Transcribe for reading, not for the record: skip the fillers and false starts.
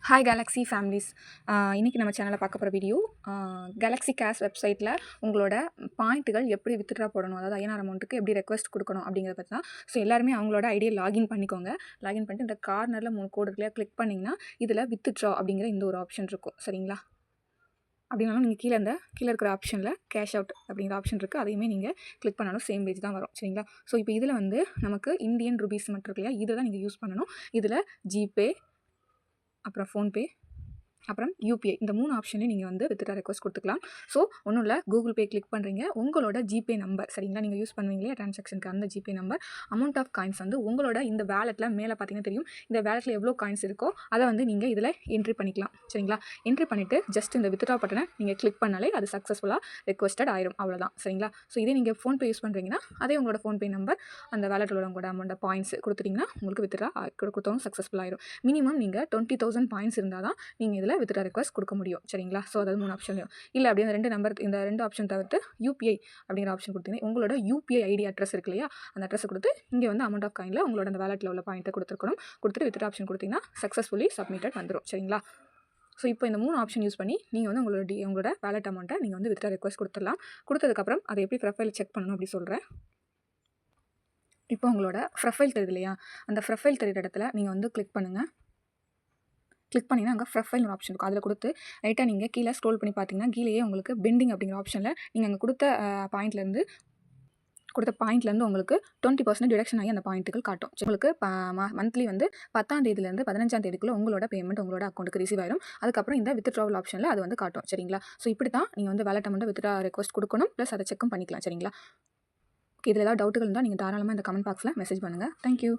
Hi Galaxy families. இன்றைக்கி நம்ம சேனலில் பார்க்க போகிற வீடியோ கேலக்ஸி கேஷ் வெப்சைட்டில் உங்களோட பாயிண்ட்டுகள் எப்படி வித்ட்ரா போடணும், அதாவது ஐஎன்ஆர் அமௌண்ட்டுக்கு எப்படி ரெக்வஸ்ட் கொடுக்கணும் அப்படிங்கிறத பற்றி தான். ஸோ எல்லாருமே அவங்களோட ஐடியை லாகின் பண்ணிக்கோங்க. லாகின் பண்ணிட்டு இந்த கார்னரில் 3 கோடு இருக்குல்லையா, கிளிக் பண்ணிங்கன்னா இதில் வித்ட்ரா அப்படிங்கிற இந்த ஒரு ஆப்ஷன் இருக்கும். சரிங்களா? அப்படின்னாலும் நீங்கள் கீழே இருக்கிற ஆப்ஷனில் கேஷ் அவுட் அப்படிங்கிற ஆப்ஷன் இருக்குது. அதையுமே நீங்கள் கிளிக் பண்ணாலும் சேம் பேஜ் தான் வரும். சரிங்களா? ஸோ இப்போ இதில் வந்து நமக்கு இந்தியன் ருபீஸ் மட்டும் இருக்கு இல்லையா, இதை தான் நீங்கள் யூஸ் பண்ணணும். இதில் ஜிபே, அப்புறம் ஃபோன்பே, அப்புறம் யூபிஐ, இந்த 3 ஆப்ஷன்லையும் நீங்கள் வந்து வித்ட்ரா ரெக்வஸ்ட் கொடுத்துக்கலாம். ஸோ ஒன்றும் இல்லை, கூகுள் பே கிளிக் பண்ணுறீங்க, உங்களோட ஜிபே நம்பர், சரிங்களா, நீங்கள் யூஸ் பண்ணுவீங்களே ட்ரான்சாக்ஷனுக்கு அந்த GPay number, amount of coins வந்து உங்களோட இந்த வேலெட்டில் மேலே பார்த்தீங்கன்னா தெரியும், இந்த வேலெட்டில் எவ்வளோ காயின்ஸ் இருக்கோ அதை வந்து நீங்கள் இதில் என்ட்ரி பண்ணிக்கலாம். சரிங்களா? என்ட்ரி பண்ணிவிட்டு ஜஸ்ட் இந்த வித்ட்ரா பட்டனை நீங்கள் கிளிக் பண்ணாலே அது சக்ஸஸ்ஃபுல்லாக ரெக்வஸ்டட் ஆயிரும். அவ்வளோதான். சரிங்களா? ஸோ இதே நீங்கள் ஃபோன்பே யூஸ் பண்ணுறீங்கன்னா அதே உங்களோட ஃபோன்பே நம்பர், அந்த வேலெட்டில் உங்களோட அமௌண்ட் பாயிண்ட்ஸ் கொடுத்துட்டிங்கன்னா உங்களுக்கு வித்ட்ரா கொடுத்தவங்க சக்ஸஸ்ஃபுல் ஆயிரும். மினிமம் நீங்கள் 20,000 பாயிண்ட்ஸ் இருந்தால் தான் நீங்கள் இதில் வித்ட்ரா ரெக்வஸ்ட் கொடுக்க முடியும். சரிங்களா? ஸோ அதாவது 3 ஆப்ஷன்லையும் இல்லை, அப்படி இந்த 2 ஆப்ஷன் தவிர்த்து யூபிஐ அப்படிங்கிற ஆப்ஷன் கொடுத்தீங்கன்னா உங்களோட யூபிஐ ஐடி அட்ரஸ் இருக்கு இல்லையா, அந்த அட்ரஸ் கொடுத்து இங்கே வந்து அமௌண்ட் ஆஃப் காயினில் உங்களோட அந்த வேலெட்டில் உள்ள பாயிண்ட்டை கொடுத்துருக்கணும். கொடுத்துட்டு வித்ட்ரா ஆப்ஷன் கொடுத்தீங்கன்னா சக்ஸஸ்ஃபுல்லி சப்மிட்டட் வந்துடும். சரிங்களா? ஸோ இப்போ இந்த 3 ஆப்ஷன் யூஸ் பண்ணி நீங்கள் வந்து உங்களோட வேலெட் அமௌண்ட்டை நீங்கள் வந்து வித்ட்ரா ரெக்வஸ்ட் கொடுத்துடலாம். கொடுத்ததுக்கப்புறம் அதை எப்படி ப்ரொஃபைல் செக் பண்ணணும் அப்படி சொல்கிறேன். இப்போ உங்களோட ப்ரொஃபைல் தெரியுது இல்லையா, அந்த ப்ரொஃபைல் தெரியுற இடத்துல நீங்கள் வந்து கிளிக் பண்ணுங்கள். கிளிக் பண்ணிங்கன்னா அங்கே ப்ரொஃபைல் ஒரு ஆப்ஷன் இருக்கும். அதில் கொடுத்து ரைட்டாக நீங்கள் கீழே ஸ்க்ரோல் பண்ணி பார்த்தீங்கன்னா கீழேயே உங்களுக்கு பெண்டிங் அப்படிங்கிற ஆப்ஷனில் நீங்கள் அங்கே கொடுத்த பாயிண்ட்லேருந்து உங்களுக்கு 20% டிடக்ஷன் ஆகி அந்த பாயிண்ட்டுகள் காட்டும். உங்களுக்கு மந்த்லி வந்து 10ஆம் தேதியிலேருந்து 15ஆம் தேதிக்குள்ளே உங்களோட பேமெண்ட் உங்களோட அக்கௌண்ட்டுக்கு ரிசீவ் ஆயிரும். அதுக்கப்புறம் இந்த வித்ட்ராவல் ஆப்ஷனில் அது வந்து காட்டும். சரிங்களா? ஸோ இப்படி தான் நீங்கள் வந்து வேலெட் அமௌண்ட்டை வித்ட்ரா ரெக்வஸ்ட் கொடுக்கணும். ப்ளஸ் அதை செக்கும் பண்ணிக்கலாம். சரிங்களா? ஓகே, இதில் ஏதாவது டவுட்டுகள் இருந்தால் நீங்கள் தாராளமாக இந்த கமெண்ட் பாக்ஸில் மெசேஜ் பண்ணுங்கள். தேங்க்யூ.